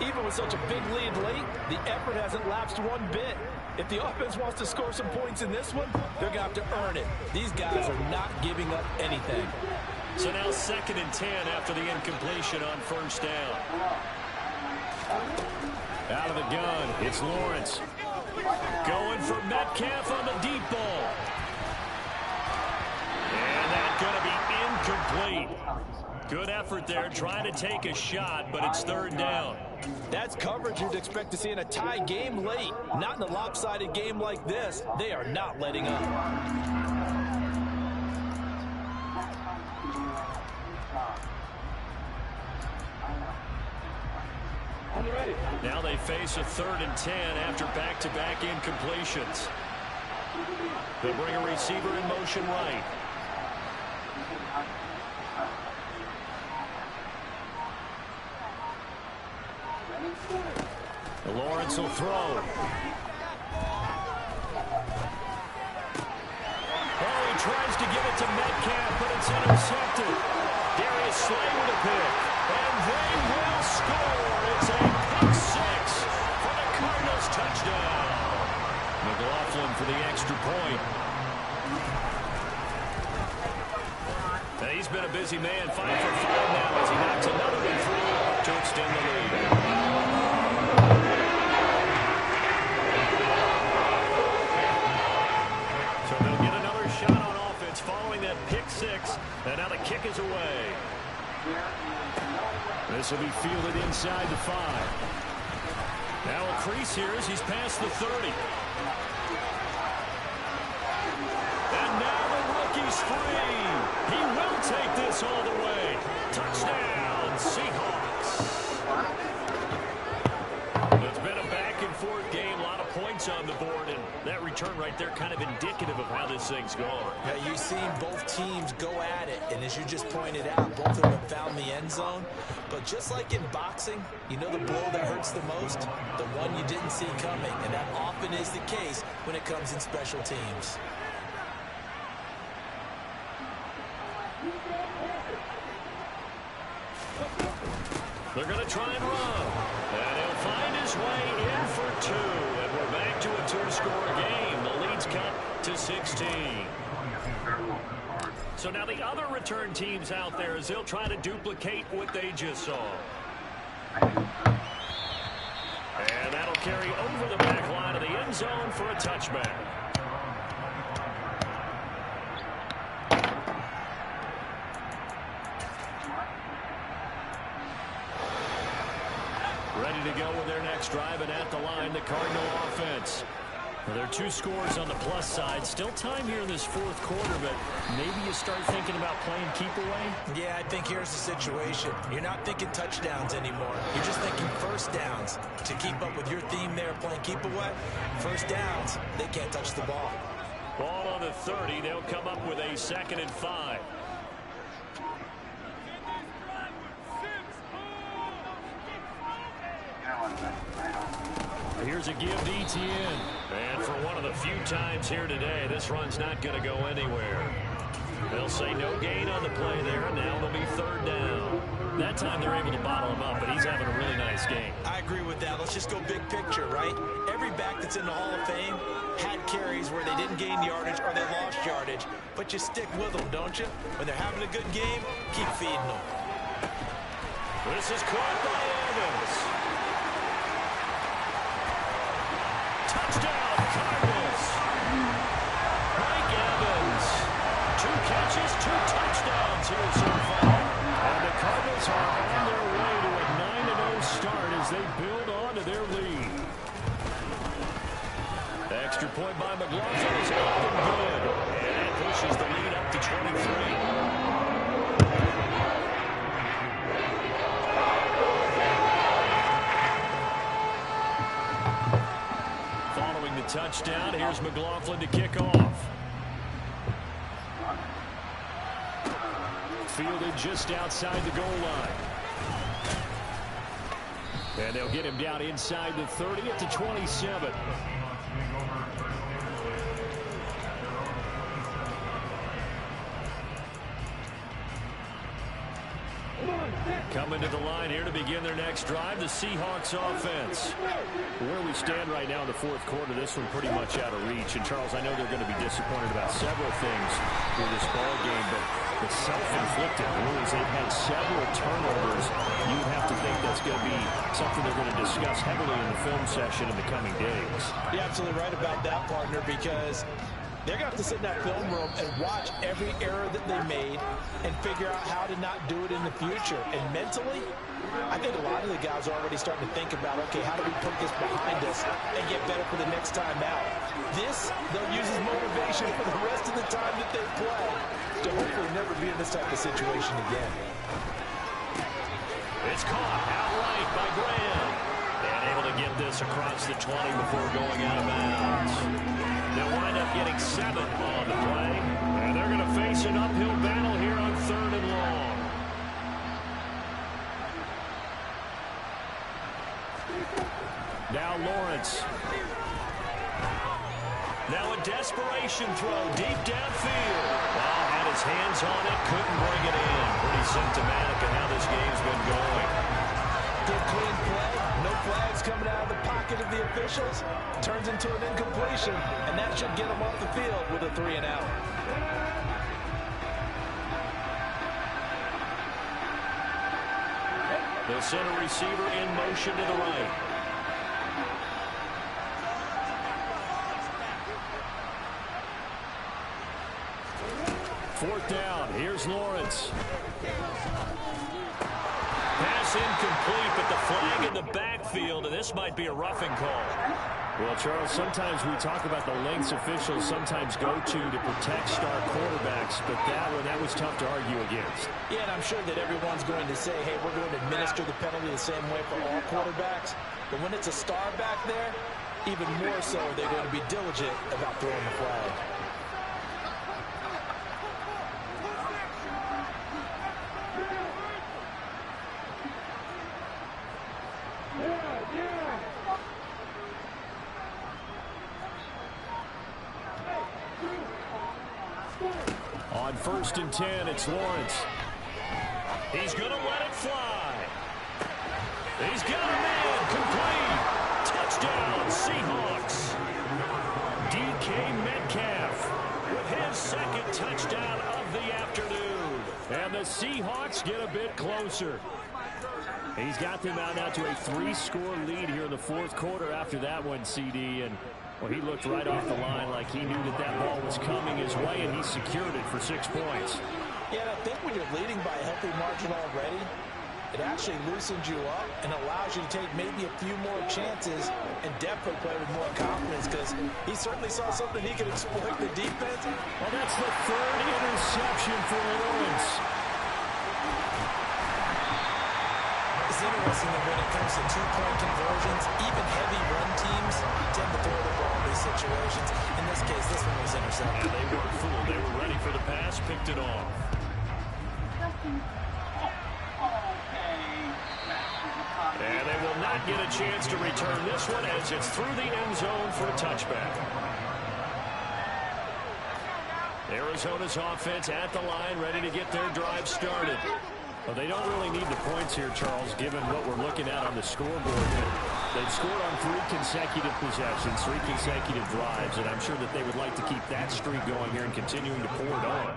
Even with such a big lead late, the effort hasn't lapsed one bit. If the offense wants to score some points in this one, they're going to have to earn it. These guys are not giving up anything. So now 2nd and 10 after the incompletion on first down. Out of the gun, it's Lawrence. Going for Metcalf on the deep ball. And that's going to be incomplete. Good effort there, trying to take a shot, but it's 3rd down. That's coverage you'd expect to see in a tie game late. Not in a lopsided game like this. They are not letting up. Now they face a 3rd and 10 after back-to-back incompletions. They'll bring a receiver in motion right. Lawrence will throw. Oh, he tries to give it to Metcalf, but it's intercepted. Darius Slay with a pick. And they will score. It's a pick 6 for the Cardinals touchdown. McLaughlin for the extra point. He's been a busy man, 5 for 5 now as he knocks another one through to extend the lead. So they'll get another shot on offense following that pick 6, and now the kick is away. This will be fielded inside the 5. Now a crease here as he's past the 30. And now the rookie's free. He will take this all the way. Touchdown, Seahawks. It's been a back-and-forth game, a lot of points on the board, and that return right there kind of indicative of how this thing's gone. Yeah, you've seen both teams go at it, and as you just pointed out, both of them have found the end zone. But just like in boxing, you know the blow that hurts the most? The one you didn't see coming, and that often is the case when it comes in special teams. They're going to try and run. And he'll find his way in for 2. And we're back to a 2-score game. The lead's cut to 16. So now the other return teams out there as they'll try to duplicate what they just saw. And that'll carry over the back line of the end zone for a touchback. Ready to go with their next drive, and at the line, the Cardinal offense. Well, there are 2 scores on the plus side. Still time here in this 4th quarter, but maybe you start thinking about playing keep away? Yeah, I think here's the situation. You're not thinking touchdowns anymore. You're just thinking first downs. To keep up with your theme there, playing keep away, first downs, they can't touch the ball. Ball on the 30. They'll come up with a 2nd and 5. Here's a give to Etienne. And for one of the few times here today, this run's not going to go anywhere. They'll say no gain on the play there, and now it'll be 3rd down. That time they're able to bottle him up, but he's having a really nice game. I agree with that. Let's just go big picture, right? Every back that's in the Hall of Fame had carries where they didn't gain yardage or they lost yardage, but you stick with them, don't you? When they're having a good game, keep feeding them. This is caught by Evans. Touchdown, Cardinals. Mike Evans. 2 catches, 2 touchdowns here so far. And the Cardinals are on their way to a 9-0 start as they build on to their lead. The extra point by McLaughlin is up and good. And that pushes the lead up to 23. Touchdown. Here's McLaughlin to kick off. Fielded just outside the goal line. And they'll get him down inside the 30 at the 27. Coming to the line here to begin their next drive, the Seahawks offense. Where we stand right now in the 4th quarter, this one pretty much out of reach. And, Charles, I know they're going to be disappointed about several things with this ball game, but the self-inflicted wounds, they've had several turnovers. You have to think that's going to be something they're going to discuss heavily in the film session in the coming days. You're absolutely right about that, partner, because they're going to have to sit in that film room and watch every error that they made and figure out how to not do it in the future. And mentally, I think a lot of the guys are already starting to think about, okay, how do we put this behind us and get better for the next time out? This, they'll use as motivation for the rest of the time that they play to hopefully never be in this type of situation again. It's caught outright by Graham. this across the 20 before going out of bounds. They'll wind up getting 7 on the play. And they're going to face an uphill battle here on 3rd and long. Now Lawrence. Now a desperation throw deep downfield. Well, had his hands on it, couldn't bring it in. Pretty symptomatic of how this game's been going. Good clean play. No flags coming out of the pocket of the officials. Turns into an incompletion, and that should get him off the field with a 3 and out. The center receiver in motion to the right. Fourth down. Here's Lawrence. Pass incomplete, but the flag in the backfield, and this might be a roughing call. Well, Charles, sometimes we talk about the lengths officials sometimes go to protect star quarterbacks, but that was tough to argue against. Yeah, and I'm sure that everyone's going to say, hey, we're going to administer the penalty the same way for all quarterbacks. But when it's a star back there, even more so, they're going to be diligent about throwing the flag. On 1st and 10, it's Lawrence. He's going to let it fly. He's got a man. Complete. Touchdown, Seahawks. DK Metcalf with his 2nd touchdown of the afternoon. And the Seahawks get a bit closer. He's got them out now to a 3-score lead here in the 4th quarter after that one, CD. And well, he looked right off the line like he knew that ball was coming his way, and he secured it for 6 points. Yeah, and I think when you're leading by a healthy margin already, it actually loosens you up and allows you to take maybe a few more chances and definitely play with more confidence, because he certainly saw something he could exploit the defense. Well, that's the 3rd interception for Lawrence. It's interesting that when it comes to 2-point conversions, even heavy run teams tend to throw the ball in these situations. In this case, this one was intercepted. Yeah, they weren't fooled. They were ready for the pass, picked it off. And they will not get a chance to return this one as it's through the end zone for a touchback. Arizona's offense at the line, ready to get their drive started. Well, they don't really need the points here, Charles, given what we're looking at on the scoreboard. But they've scored on 3 consecutive possessions, 3 consecutive drives, and I'm sure that they would like to keep that streak going here and continuing to pour it on.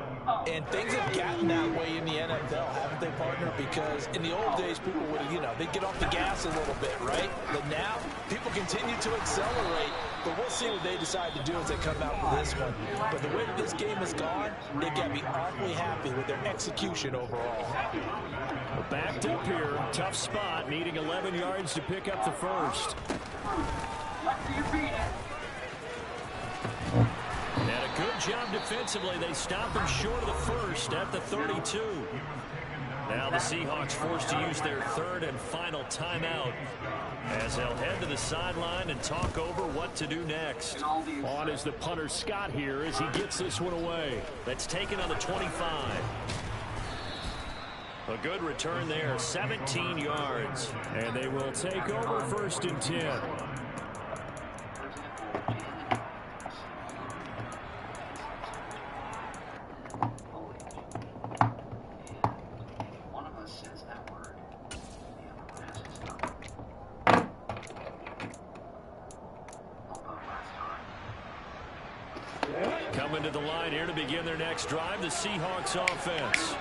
And things have gotten that way in the NFL, haven't they, partner? Because in the old days, people would, they'd get off the gas a little bit, right? But now, people continue to accelerate. But we'll see what they decide to do as they come out with this one. But the way that this game has gone, they've got to be awfully happy with their execution overall. Well, backed up here, tough spot, needing 11 yards to pick up the first. And a good job defensively. They stop him short of the first at the 32. Now the Seahawks forced to use their 3rd and final timeout as they'll head to the sideline and talk over what to do next. On is the punter Scott here as he gets this one away. That's taken on the 25. A good return there, 17 yards. And they will take over 1st and 10. Coming to the line here to begin their next drive, the Seahawks offense.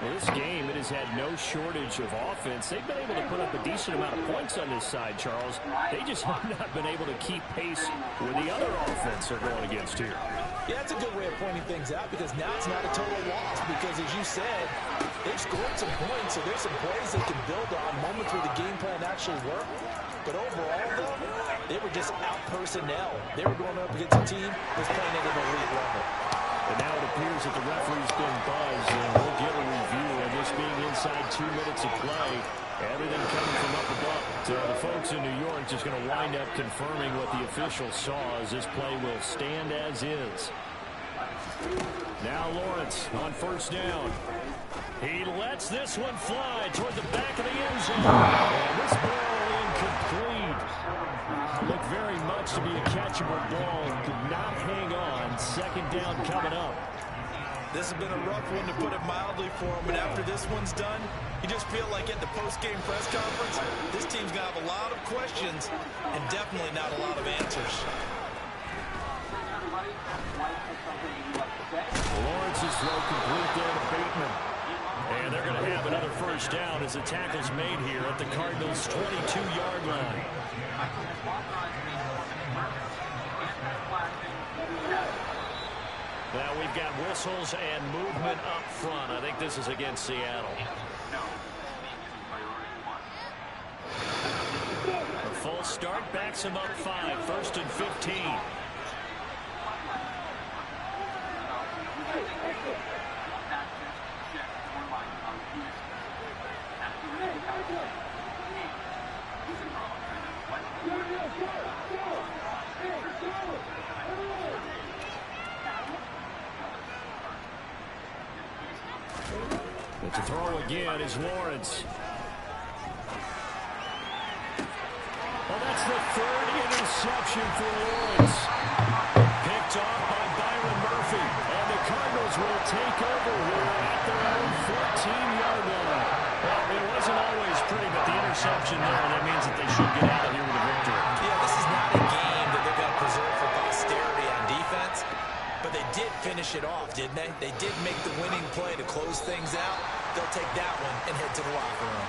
Well, this game, it has had no shortage of offense. They've been able to put up a decent amount of points on this side, Charles. They just have not been able to keep pace with the other offense they're going against here. Yeah, that's a good way of pointing things out, because now it's not a total loss, because as you said, they've scored some points, so there's some plays they can build on, moments where the game plan actually worked. But overall, though, they were just out personnel. They were going up against a team that's playing at an elite level. And now it appears that the referee's been buzzed, and we'll get a review of this being inside 2 minutes of play. Everything coming from up above. So the folks in New York just going to wind up confirming what the official saw, as this play will stand as is. Now Lawrence on first down. He lets this one fly toward the back of the end zone. And this ball incomplete. Looked very much to be a catchable ball. Could not hang on. Second down coming up. This has been a rough one, to put it mildly, for him. And after this one's done, you just feel like at the post-game press conference, this team's going to have a lot of questions and definitely not a lot of answers. Lawrence's throw complete there to Bateman. And they're going to have another first down as the tackle's made here at the Cardinals' 22-yard line. Now we've got whistles and movement up front. I think this is against Seattle. A full start backs him up 5, 1st and 15. But to throw again is Lawrence. Well, that's the 3rd interception for Lawrence. Picked off by Byron Murphy. And the Cardinals will take over here at their own 14-yard line. Well, it wasn't always pretty, but the interception there, that means that they should get out of here with a victory. Yeah, this is not a game that they're going to preserve for posterity on defense. But they did finish it off, didn't they? They did make the winning play to close things out. They'll take that one and head to the locker room.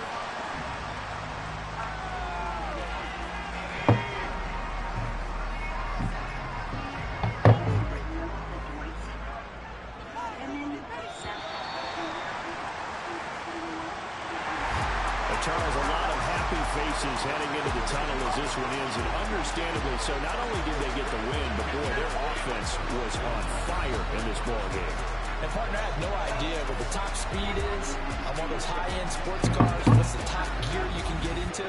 Charles, a lot of happy faces heading into the tunnel as this one ends, and understandably so. Not only did they get the win, but boy, their offense was on fire in this ball game. And partner, I have no idea what the top speed is on one of those high-end sports cars. What's the top gear you can get into?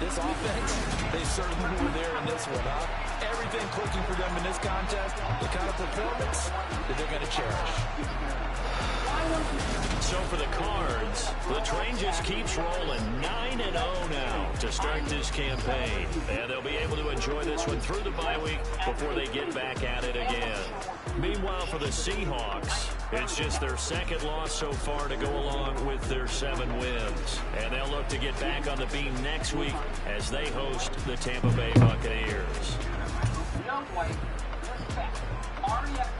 This offense, they certainly were there in this one, huh? Everything clicking for them in this contest, the kind of performance that they're going to cherish. So for the Cards, the train just keeps rolling 9-0 now to start this campaign. And they'll be able to enjoy this one through the bye week before they get back at it again. Meanwhile, for the Seahawks, it's just their 2nd loss so far to go along with their 7 wins. And they'll look to get back on the beam next week as they host the Tampa Bay Buccaneers. No way. Respect. Already have